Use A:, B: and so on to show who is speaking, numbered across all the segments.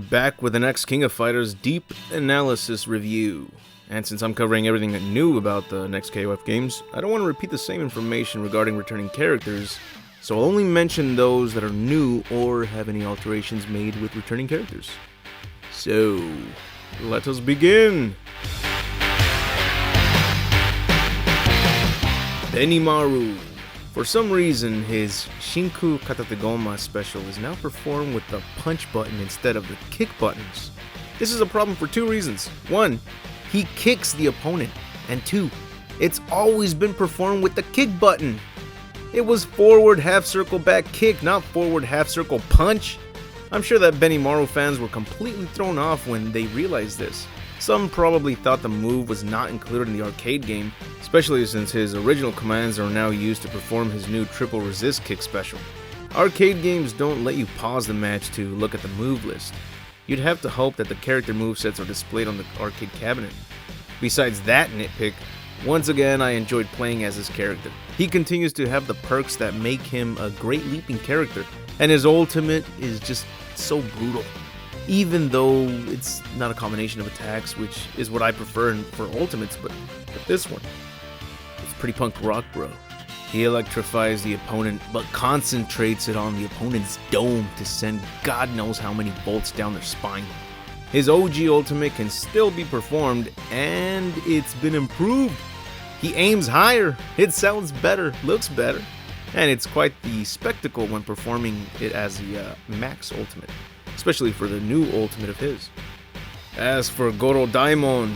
A: back with the next King of Fighters deep analysis review. And since I'm covering everything new about the next KOF games, I don't want to repeat the same information regarding returning characters, so I'll only mention those that are new or have any alterations made with returning characters. So, let us begin! Benimaru. For some reason, his Shinku Katategoma special is now performed with the punch button instead of the kick buttons. This is a problem for two reasons. One, he kicks the opponent, and two, it's always been performed with the kick button. It was forward half circle back kick, not forward half circle punch. I'm sure that Benimaru fans were completely thrown off when they realized this. Some probably thought the move was not included in the arcade game, especially since his original commands are now used to perform his new triple resist kick special. Arcade games don't let you pause the match to look at the move list. You'd have to hope that the character movesets are displayed on the arcade cabinet. Besides that nitpick, once again I enjoyed playing as his character. He continues to have the perks that make him a great leaping character, and his ultimate is just so brutal. Even though it's not a combination of attacks, which is what I prefer for ultimates, but this one, it's pretty punk rock, bro. He electrifies the opponent, but concentrates it on the opponent's dome to send God knows how many bolts down their spine. His OG ultimate can still be performed, and it's been improved. He aims higher, it sounds better, looks better, and it's quite the spectacle when performing it as the max ultimate, especially for the new ultimate of his. As for Goro Daimon,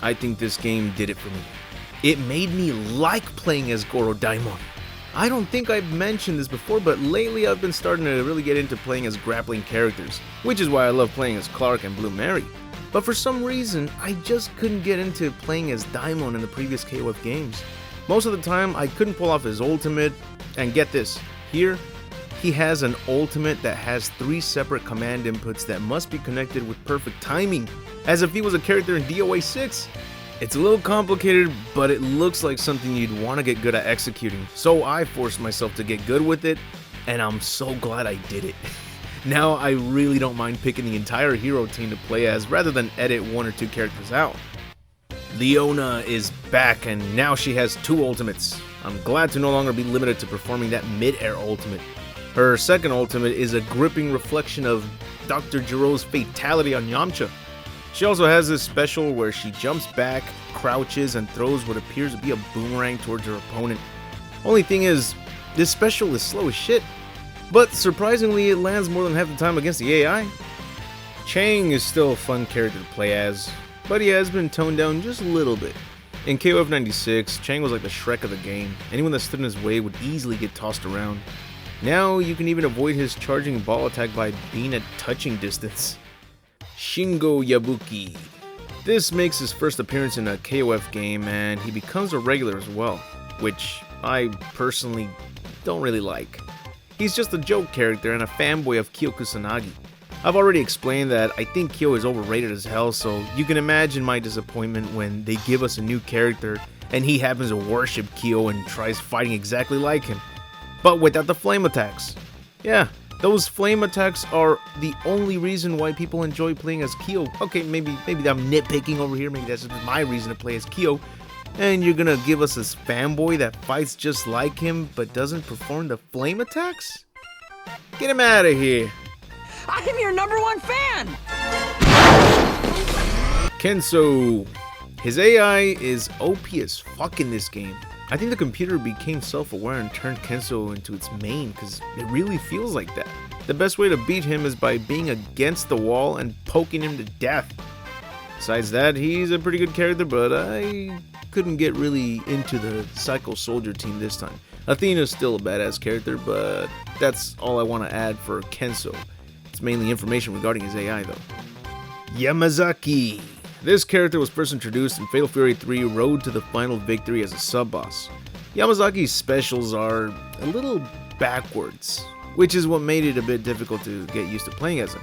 A: I think this game did it for me. It made me like playing as Goro Daimon. I don't think I've mentioned this before, but lately I've been starting to really get into playing as grappling characters, which is why I love playing as Clark and Blue Mary. But for some reason, I just couldn't get into playing as Daimon in the previous KOF games. Most of the time, I couldn't pull off his ultimate, and get this, here, he has an ultimate that has 3 separate command inputs that must be connected with perfect timing, as if he was a character in DOA 6. It's a little complicated, but it looks like something you'd want to get good at executing, so I forced myself to get good with it, and I'm so glad I did it. Now I really don't mind picking the entire hero team to play as rather than edit 1 or 2 characters out. Leona is back, and now she has 2 ultimates. I'm glad to no longer be limited to performing that mid-air ultimate. Her second ultimate is a gripping reflection of Dr. Jiro's fatality on Yamcha. She also has this special where she jumps back, crouches, and throws what appears to be a boomerang towards her opponent. Only thing is, this special is slow as shit, but surprisingly it lands more than half the time against the AI. Chang is still a fun character to play as, but he has been toned down just a little bit. In KOF 96, Chang was like the Shrek of the game. Anyone that stood in his way would easily get tossed around. Now you can even avoid his charging ball attack by being at touching distance. Shingo Yabuki. This makes his first appearance in a KOF game, and he becomes a regular as well, which I personally don't really like. He's just a joke character and a fanboy of Kyo Kusanagi. I've already explained that I think Kyo is overrated as hell, so you can imagine my disappointment when they give us a new character and he happens to worship Kyo and tries fighting exactly like him, but without the flame attacks. Yeah, those flame attacks are the only reason why people enjoy playing as Kyo. Okay, maybe I'm nitpicking over here, maybe that's just my reason to play as Kyo. And you're gonna give us this fanboy that fights just like him but doesn't perform the flame attacks? Get him out of here.
B: I am your #1 fan!
A: Kenso. His AI is OP as fuck in this game. I think the computer became self-aware and turned Kenso into its main, because it really feels like that. The best way to beat him is by being against the wall and poking him to death. Besides that, he's a pretty good character, but I couldn't get really into the Psycho Soldier team this time. Athena's still a badass character, but that's all I want to add for Kenso. It's mainly information regarding his AI though. Yamazaki. This character was first introduced in Fatal Fury 3 Road to the Final Victory as a sub-boss. Yamazaki's specials are a little backwards, which is what made it a bit difficult to get used to playing as him.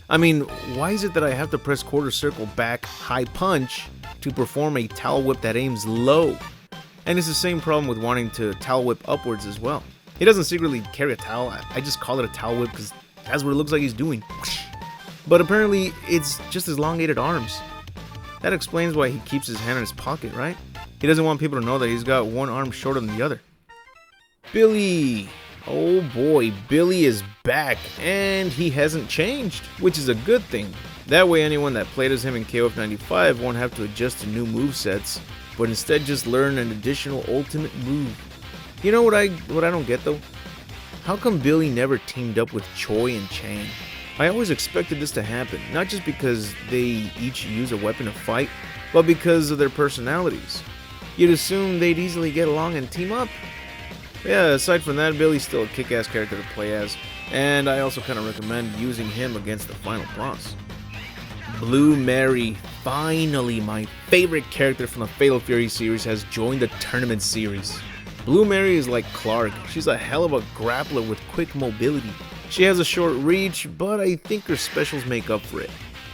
A: I mean, why is it that I have to press quarter circle back high punch to perform a towel whip that aims low? And it's the same problem with wanting to towel whip upwards as well. He doesn't secretly carry a towel, I just call it a towel whip because that's what it looks like he's doing. but apparently it's just his elongated arms. That explains why he keeps his hand in his pocket, right? He doesn't want people to know that he's got one arm shorter than the other. Billy! Oh boy, Billy is back, and he hasn't changed, which is a good thing. That way anyone that played as him in KOF 95 won't have to adjust to new movesets, but instead just learn an additional ultimate move. You know what I don't get though? How come Billy never teamed up with Choi and Chang? I always expected this to happen, not just because they each use a weapon to fight, but because of their personalities. You'd assume they'd easily get along and team up. Yeah, aside from that, Billy's still a kick-ass character to play as, and I also kind of recommend using him against the final boss. Blue Mary, finally my favorite character from the Fatal Fury series, has joined the tournament series. Blue Mary is like Clark, she's a hell of a grappler with quick mobility. She has a short reach, but I think her specials make up for it.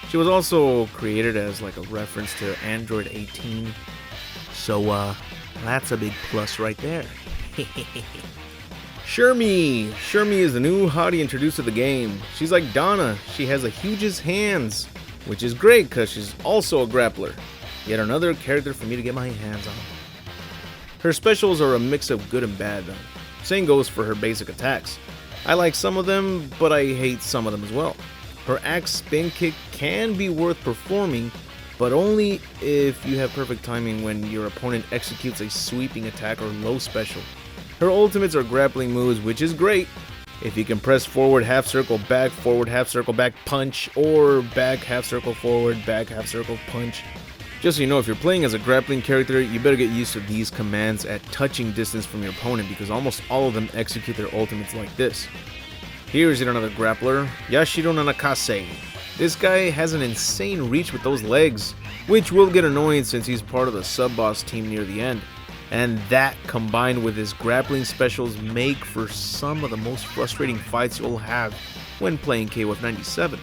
A: She was also created as like a reference to Android 18, so that's a big plus right there. Shermie is the new hottie introduced to the game. She's like Donna, she has the hugest hands, which is great because she's also a grappler. Yet another character for me to get my hands on. Her specials are a mix of good and bad though. Same goes for her basic attacks. I like some of them, but I hate some of them as well. Her axe spin kick can be worth performing, but only if you have perfect timing when your opponent executes a sweeping attack or low special. Her ultimates are grappling moves, which is great if you can press forward half circle back punch, or back half circle forward, back half circle punch. Just so you know, if you're playing as a grappling character, you better get used to these commands at touching distance from your opponent because almost all of them execute their ultimates like this. Here's yet another grappler, Yashiro Nanakase. This guy has an insane reach with those legs, which will get annoying since he's part of the sub-boss team near the end. And that, combined with his grappling specials, make for some of the most frustrating fights you'll have when playing KOF 97.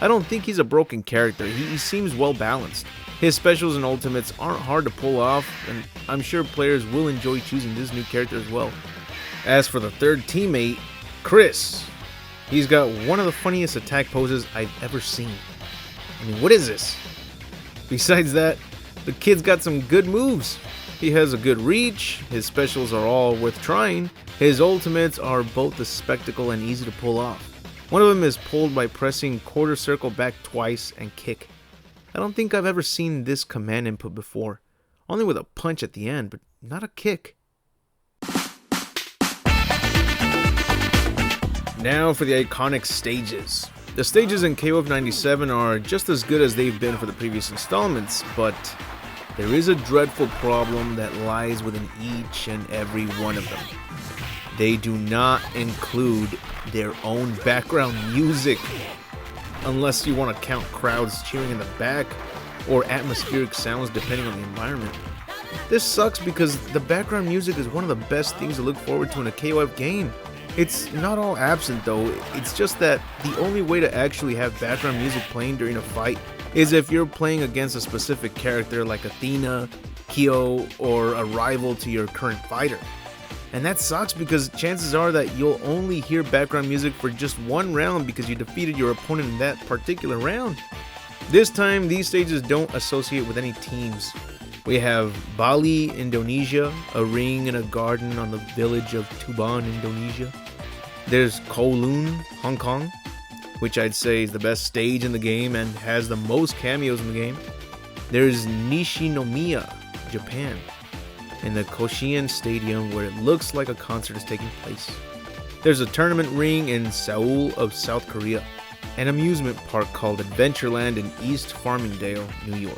A: I don't think he's a broken character, he seems well balanced. His specials and ultimates aren't hard to pull off, and I'm sure players will enjoy choosing this new character as well. As for the third teammate, Chris. He's got one of the funniest attack poses I've ever seen. I mean, what is this? Besides that, the kid's got some good moves. He has a good reach, his specials are all worth trying, his ultimates are both a spectacle and easy to pull off. One of them is pulled by pressing quarter circle back twice and kick. I don't think I've ever seen this command input before, only with a punch at the end, but not a kick. Now for the iconic stages. The stages in KOF 97 are just as good as they've been for the previous installments, but there is a dreadful problem that lies within each and every one of them. They do not include their own background music, unless you want to count crowds cheering in the back or atmospheric sounds depending on the environment. This sucks because the background music is one of the best things to look forward to in a KOF game. It's not all absent though, it's just that the only way to actually have background music playing during a fight is if you're playing against a specific character like Athena, Kyo, or a rival to your current fighter. And that sucks because chances are that you'll only hear background music for just one round because you defeated your opponent in that particular round. This time, these stages don't associate with any teams. We have Bali, Indonesia, a ring in a garden on the village of Tuban, Indonesia. There's Kowloon, Hong Kong, which I'd say is the best stage in the game and has the most cameos in the game. There's Nishinomiya, Japan, in the Koshien Stadium where it looks like a concert is taking place. There's a tournament ring in Seoul of South Korea, an amusement park called Adventureland in East Farmingdale, New York.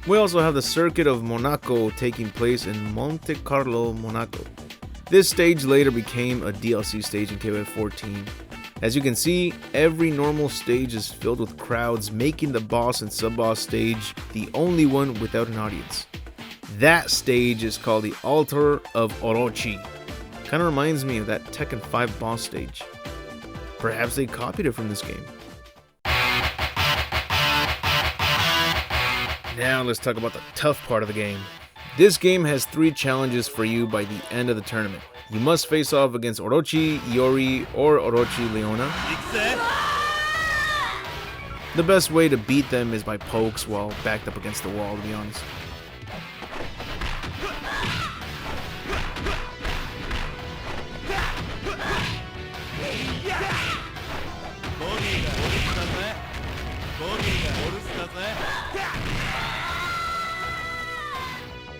A: We also have the Circuit of Monaco taking place in Monte Carlo, Monaco. This stage later became a DLC stage in KOF 14. As you can see, every normal stage is filled with crowds, making the boss and sub-boss stage the only one without an audience. That stage is called the Altar of Orochi. Kinda reminds me of that Tekken 5 boss stage. Perhaps they copied it from this game. Now let's talk about the tough part of the game. This game has 3 challenges for you by the end of the tournament. You must face off against Orochi, Iori, or Orochi Leona. The best way to beat them is by pokes while backed up against the wall, to be honest.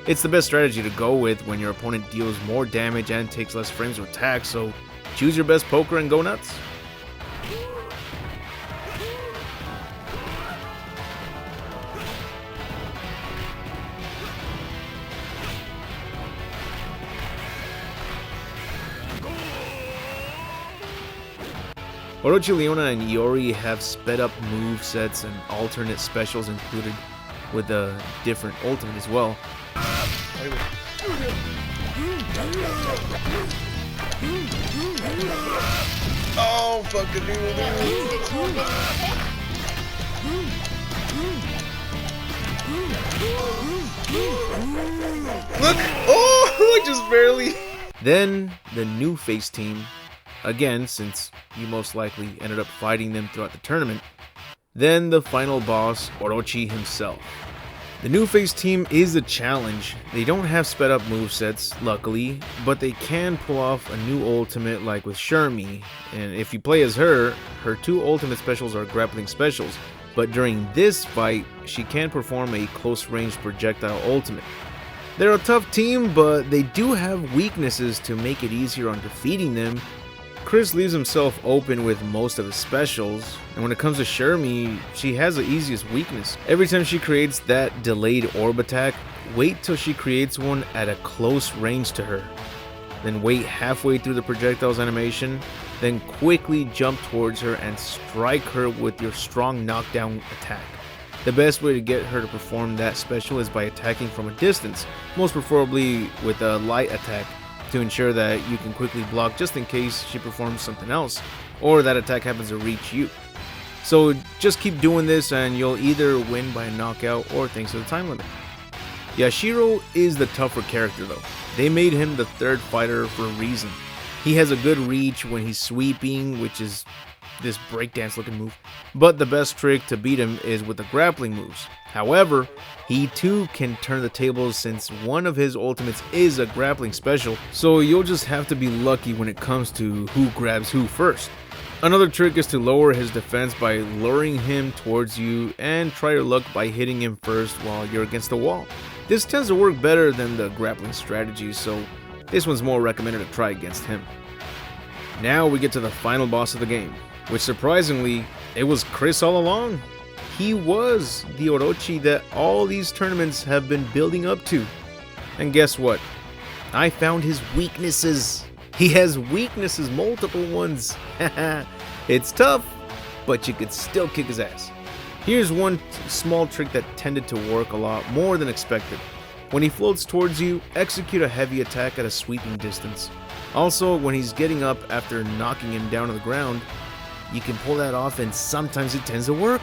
A: It's the best strategy to go with when your opponent deals more damage and takes less frames to attack, so choose your best poker and go nuts. Orochi, Leona, and Iori have sped up movesets and alternate specials included with a different ultimate as well.
C: Oh, fucking Look! Oh, just barely.
A: Then the new face team, again, since you most likely ended up fighting them throughout the tournament. Then the final boss, Orochi himself. The new face team is a challenge. They don't have sped up movesets, luckily, but they can pull off a new ultimate like with Shermie, and if you play as her, her two ultimate specials are grappling specials, but during this fight, she can perform a close range projectile ultimate. They're a tough team, but they do have weaknesses to make it easier on defeating them. Chris leaves himself open with most of his specials, and when it comes to Shermie, she has the easiest weakness. Every time she creates that delayed orb attack, wait till she creates one at a close range to her. Then wait halfway through the projectile's animation, then quickly jump towards her and strike her with your strong knockdown attack. The best way to get her to perform that special is by attacking from a distance, most preferably with a light attack, to ensure that you can quickly block just in case she performs something else, or that attack happens to reach you. So just keep doing this and you'll either win by a knockout or thanks to the time limit. Yashiro is the tougher character though. They made him the third fighter for a reason. He has a good reach when he's sweeping, which is this breakdance looking move, but the best trick to beat him is with the grappling moves. However, he too can turn the tables since one of his ultimates is a grappling special, so you'll just have to be lucky when it comes to who grabs who first. Another trick is to lower his defense by luring him towards you and try your luck by hitting him first while you're against the wall. This tends to work better than the grappling strategy, so this one's more recommended to try against him. Now we get to the final boss of the game, which surprisingly, it was Chris all along. He was the Orochi that all these tournaments have been building up to. And guess what? I found his weaknesses. He has weaknesses, multiple ones. It's tough, but you could still kick his ass. Here's one small trick that tended to work a lot more than expected. When he floats towards you, execute a heavy attack at a sweeping distance. Also, when he's getting up after knocking him down to the ground, you can pull that off and sometimes it tends to work.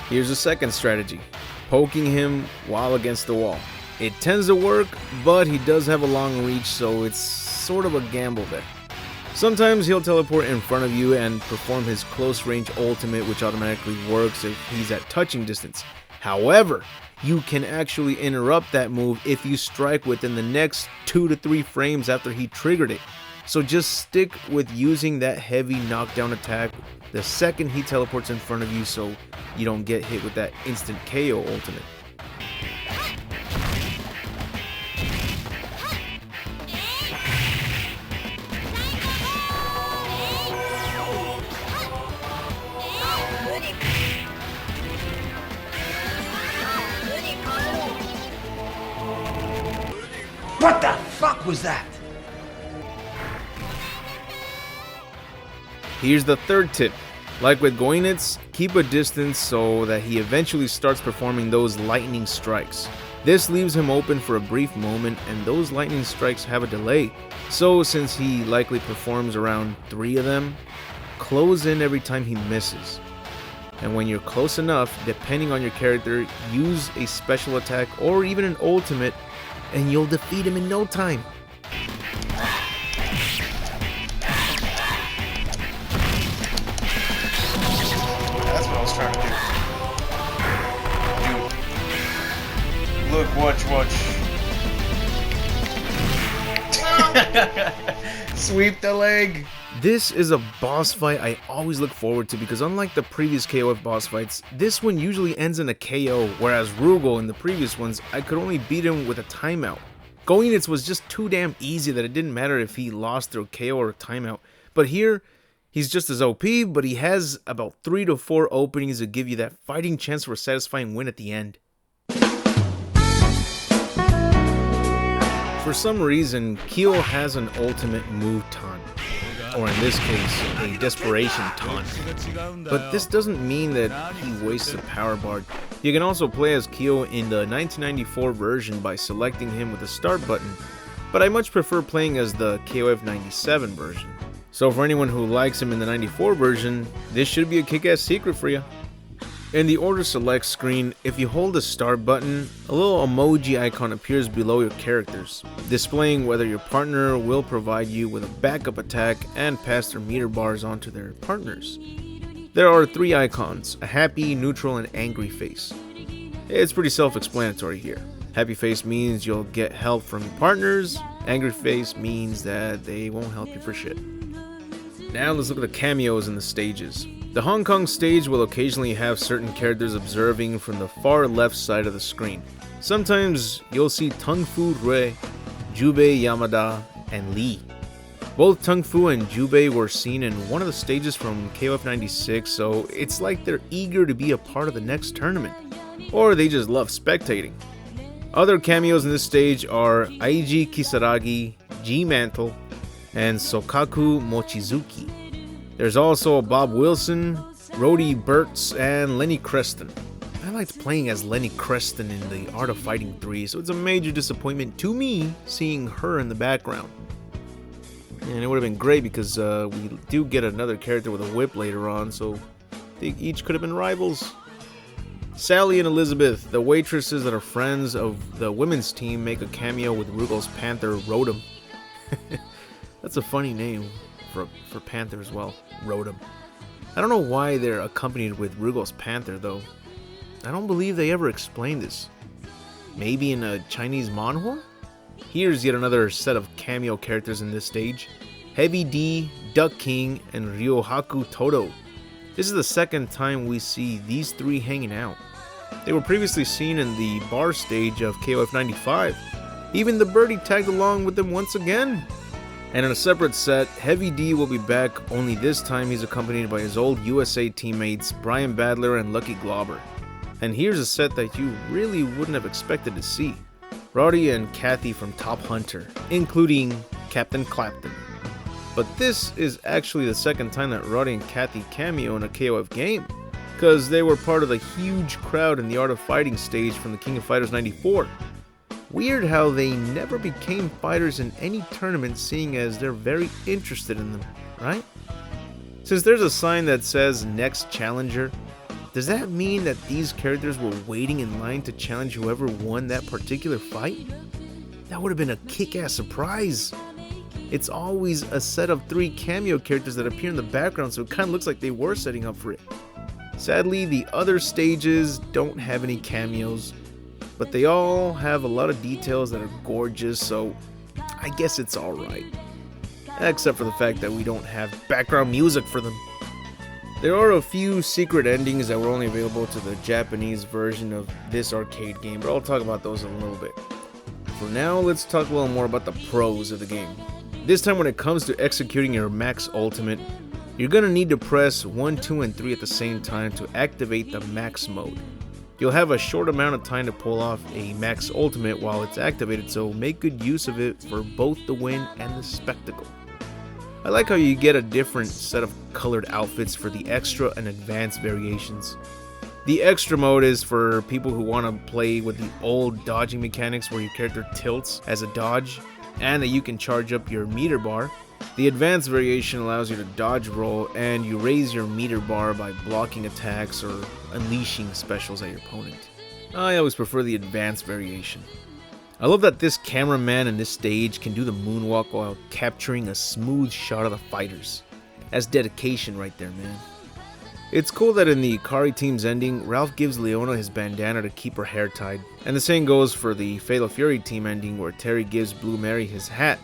A: Here's a second strategy, poking him while against the wall. It tends to work, but he does have a long reach, so it's sort of a gamble there. Sometimes he'll teleport in front of you and perform his close range ultimate, which automatically works if he's at touching distance. However, you can actually interrupt that move if you strike within the next 2 to 3 frames after he triggered it. So just stick with using that heavy knockdown attack the second he teleports in front of you so you don't get hit with that instant KO ultimate.
B: What the fuck was that?
A: Here's the third tip. Like with Goinitz, keep a distance so that he eventually starts performing those lightning strikes. This leaves him open for a brief moment, and those lightning strikes have a delay. So since he likely performs around 3 of them, close in every time he misses. And when you're close enough, depending on your character, use a special attack or even an ultimate, and you'll defeat him in no time.
C: That's what I was trying to do. Look, watch. Sweep the leg.
A: This is a boss fight I always look forward to because unlike the previous KOF boss fights, this one usually ends in a KO, whereas Rugal in the previous ones, I could only beat him with a timeout. Go Units was just too damn easy that it didn't matter if he lost through a KO or a timeout. But here, he's just as OP, but he has about 3 to 4 openings to give you that fighting chance for a satisfying win at the end. For some reason, Kyo has an ultimate move taunt, or in this case, a desperation taunt. But this doesn't mean that he wastes a power bar. You can also play as Kyo in the 1994 version by selecting him with the start button, but I much prefer playing as the KOF 97 version. So for anyone who likes him in the 94 version, this should be a kick-ass secret for you. In the order select screen, if you hold the start button, a little emoji icon appears below your characters, displaying whether your partner will provide you with a backup attack and pass their meter bars onto their partners. There are 3 icons, a happy, neutral, and angry face. It's pretty self-explanatory here. Happy face means you'll get help from your partners, angry face means that they won't help you for shit. Now let's look at the cameos in the stages. The Hong Kong stage will occasionally have certain characters observing from the far left side of the screen. Sometimes you'll see Tung Fu Rui, Jubei Yamada, and Lee. Both Tung Fu and Jubei were seen in one of the stages from KOF 96, so it's like they're eager to be a part of the next tournament. Or they just love spectating. Other cameos in this stage are Aiji Kisaragi, G Mantle, and Sokaku Mochizuki. There's also Bob Wilson, Rhodey Burtz, and Lenny Creston. I liked playing as Lenny Creston in The Art of Fighting 3, so it's a major disappointment to me seeing her in the background. And it would have been great because we do get another character with a whip later on, so they each could have been rivals. Sally and Elizabeth, the waitresses that are friends of the women's team, make a cameo with Rugal's Panther, Rotom. That's a funny name for Panther as well, Rotom. I don't know why they're accompanied with Rugal's Panther though. I don't believe they ever explained this. Maybe in a Chinese manhwa? Here's yet another set of cameo characters in this stage. Heavy D, Duck King, and Ryohaku Toto. This is the second time we see these 3 hanging out. They were previously seen in the bar stage of KOF 95. Even the birdie tagged along with them once again. And in a separate set, Heavy D will be back, only this time he's accompanied by his old USA teammates Brian Badler and Lucky Glauber. And here's a set that you really wouldn't have expected to see. Roddy and Kathy from Top Hunter, including Captain Clapton. But this is actually the second time that Roddy and Kathy cameo in a KOF game, because they were part of the huge crowd in the Art of Fighting stage from the King of Fighters 94. Weird how they never became fighters in any tournament, seeing as they're very interested in them, right? Since there's a sign that says Next Challenger, does that mean that these characters were waiting in line to challenge whoever won that particular fight? That would have been a kick-ass surprise. It's always a set of 3 cameo characters that appear in the background, so it kind of looks like they were setting up for it. Sadly, the other stages don't have any cameos, but they all have a lot of details that are gorgeous, so I guess it's alright. Except for the fact that we don't have background music for them. There are a few secret endings that were only available to the Japanese version of this arcade game, but I'll talk about those in a little bit. For now, let's talk a little more about the pros of the game. This time when it comes to executing your max ultimate, you're gonna need to press 1, 2, and 3 at the same time to activate the max mode. You'll have a short amount of time to pull off a max ultimate while it's activated, so make good use of it for both the win and the spectacle. I like how you get a different set of colored outfits for the extra and advanced variations. The extra mode is for people who want to play with the old dodging mechanics where your character tilts as a dodge and that you can charge up your meter bar. The advanced variation allows you to dodge roll and you raise your meter bar by blocking attacks or unleashing specials at your opponent. I always prefer the advanced variation. I love that this cameraman in this stage can do the moonwalk while capturing a smooth shot of the fighters. That's dedication right there, man. It's cool that in the Kari team's ending, Ralph gives Leona his bandana to keep her hair tied, and the same goes for the Fatal Fury team ending where Terry gives Blue Mary his hat.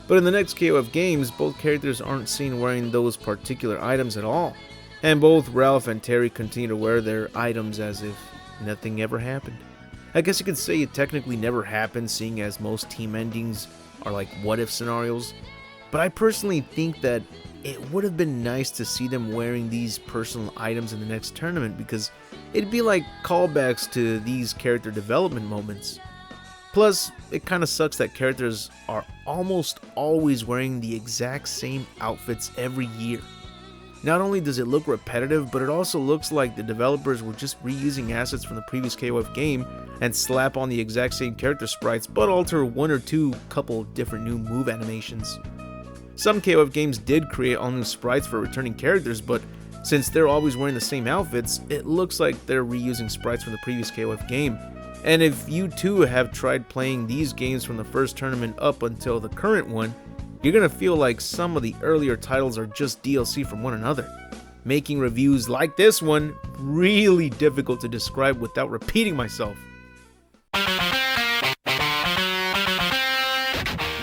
A: But in the next KOF games, both characters aren't seen wearing those particular items at all, and both Ralph and Terry continue to wear their items as if nothing ever happened. I guess you could say it technically never happened, seeing as most team endings are like what-if scenarios, but I personally think that it would have been nice to see them wearing these personal items in the next tournament, because it'd be like callbacks to these character development moments. Plus, it kinda sucks that characters are almost always wearing the exact same outfits every year. Not only does it look repetitive, but it also looks like the developers were just reusing assets from the previous KOF game and slap on the exact same character sprites, but alter one or two couple different new move animations. Some KOF games did create all new sprites for returning characters, but since they're always wearing the same outfits, it looks like they're reusing sprites from the previous KOF game. And if you too have tried playing these games from the first tournament up until the current one, you're gonna feel like some of the earlier titles are just DLC from one another, making reviews like this one really difficult to describe without repeating myself.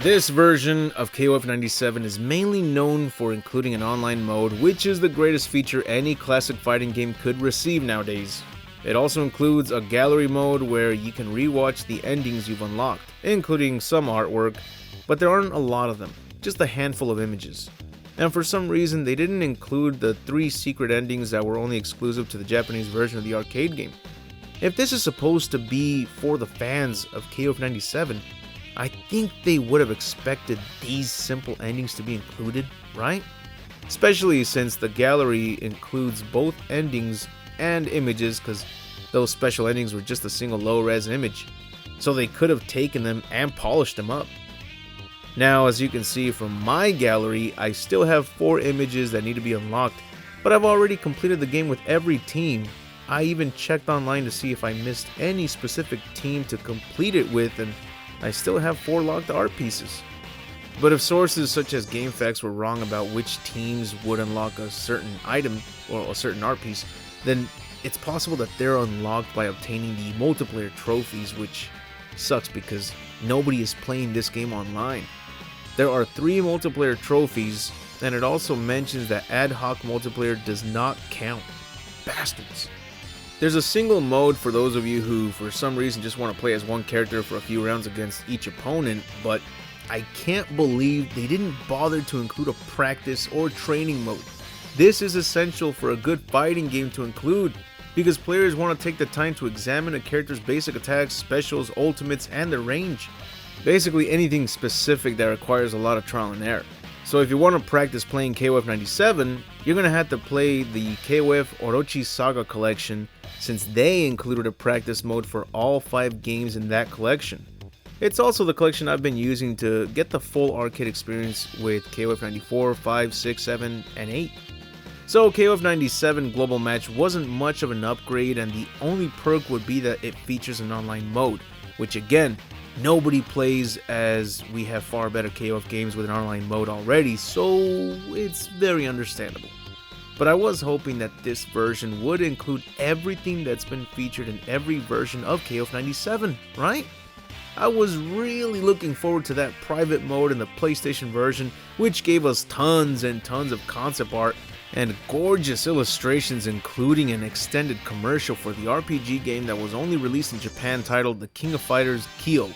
A: This version of KOF 97 is mainly known for including an online mode, which is the greatest feature any classic fighting game could receive nowadays. It also includes a gallery mode where you can rewatch the endings you've unlocked, including some artwork, but there aren't a lot of them, just a handful of images. And for some reason they didn't include the 3 secret endings that were only exclusive to the Japanese version of the arcade game. If this is supposed to be for the fans of KOF 97, I think they would have expected these simple endings to be included, right? Especially since the gallery includes both endings and images, because those special endings were just a single low-res image, so they could have taken them and polished them up. Now, as you can see from my gallery, I still have 4 images that need to be unlocked, but I've already completed the game with every team. I even checked online to see if I missed any specific team to complete it with, and I still have 4 locked art pieces. But if sources such as GameFAQs were wrong about which teams would unlock a certain item or a certain art piece, then it's possible that they're unlocked by obtaining the multiplayer trophies, which sucks because nobody is playing this game online. There are 3 multiplayer trophies, and it also mentions that ad hoc multiplayer does not count. Bastards. There's a single mode for those of you who for some reason just want to play as one character for a few rounds against each opponent, but I can't believe they didn't bother to include a practice or training mode. This is essential for a good fighting game to include, because players want to take the time to examine a character's basic attacks, specials, ultimates, and their range. Basically anything specific that requires a lot of trial and error. So if you want to practice playing KOF 97, you're going to have to play the KOF Orochi Saga collection, since they included a practice mode for all 5 games in that collection. It's also the collection I've been using to get the full arcade experience with KOF 94, 5, 6, 7, and 8. So KOF 97 Global Match wasn't much of an upgrade, and the only perk would be that it features an online mode, which again, nobody plays, as we have far better KOF games with an online mode already, so it's very understandable. But I was hoping that this version would include everything that's been featured in every version of KOF 97, right? I was really looking forward to that private mode in the PlayStation version, which gave us tons and tons of concept art and gorgeous illustrations, including an extended commercial for the RPG game that was only released in Japan titled The King of Fighters Kyo.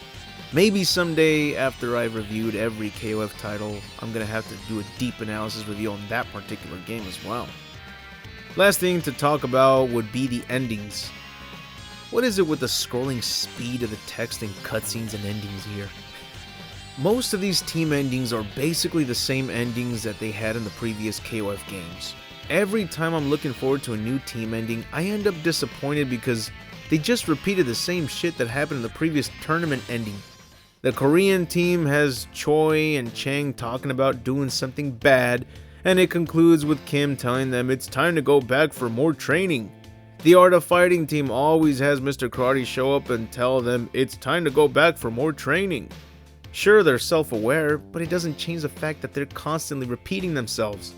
A: Maybe someday after I've reviewed every KOF title, I'm gonna have to do a deep analysis review on that particular game as well. Last thing to talk about would be the endings. What is it with the scrolling speed of the text and cutscenes and endings here? Most of these team endings are basically the same endings that they had in the previous KOF games. Every time I'm looking forward to a new team ending, I end up disappointed because they just repeated the same shit that happened in the previous tournament ending. The Korean team has Choi and Chang talking about doing something bad, and it concludes with Kim telling them it's time to go back for more training. The Art of Fighting team always has Mr. Karate show up and tell them it's time to go back for more training. Sure, they're self-aware, but it doesn't change the fact that they're constantly repeating themselves.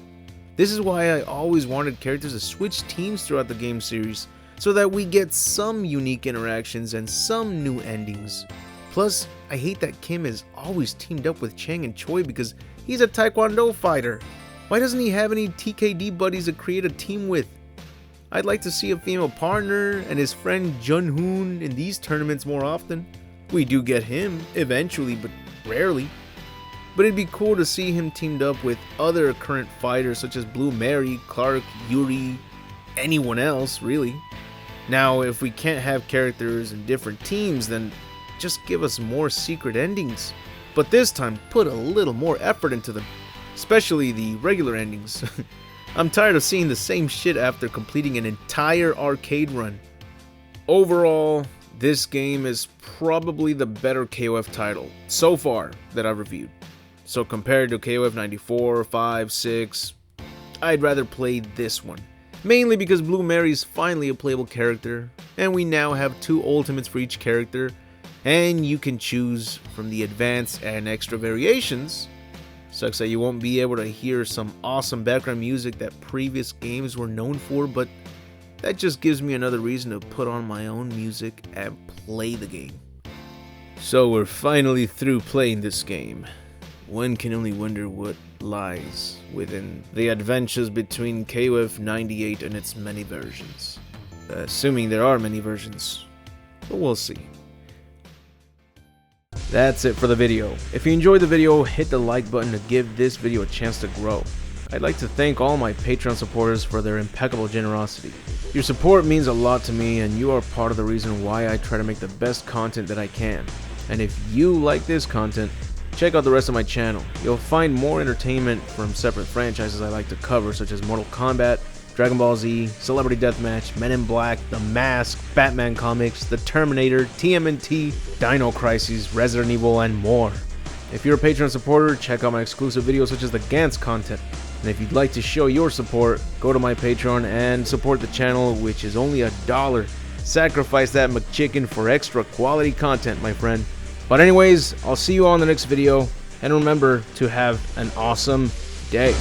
A: This is why I always wanted characters to switch teams throughout the game series, so that we get some unique interactions and some new endings. Plus, I hate that Kim is always teamed up with Chang and Choi because he's a Taekwondo fighter. Why doesn't he have any TKD buddies to create a team with? I'd like to see a female partner and his friend Jun-hoon in these tournaments more often. We do get him eventually, but rarely. But it'd be cool to see him teamed up with other current fighters such as Blue Mary, Clark, Yuri, anyone else really. Now, if we can't have characters in different teams, then just give us more secret endings. But this time, put a little more effort into them, especially the regular endings. I'm tired of seeing the same shit after completing an entire arcade run. Overall, this game is probably the better KOF title so far that I've reviewed. So compared to KOF 94, 5, 6, I'd rather play this one. Mainly because Blue Mary's finally a playable character, and we now have 2 ultimates for each character, and you can choose from the advanced and extra variations. Sucks that you won't be able to hear some awesome background music that previous games were known for, but that just gives me another reason to put on my own music and play the game. So we're finally through playing this game. One can only wonder what lies within the adventures between KOF 98 and its many versions. Assuming there are many versions, but we'll see. That's it for the video. If you enjoyed the video, hit the like button to give this video a chance to grow. I'd like to thank all my Patreon supporters for their impeccable generosity. Your support means a lot to me, and you are part of the reason why I try to make the best content that I can. And if you like this content, check out the rest of my channel. You'll find more entertainment from separate franchises I like to cover, such as Mortal Kombat, Dragon Ball Z, Celebrity Deathmatch, Men in Black, The Mask, Batman comics, The Terminator, TMNT, Dino Crisis, Resident Evil, and more. If you're a Patreon supporter, check out my exclusive videos such as the Gantz content. And if you'd like to show your support, go to my Patreon and support the channel, which is only $1. Sacrifice that McChicken for extra quality content, my friend. But anyways, I'll see you all in the next video, and remember to have an awesome day.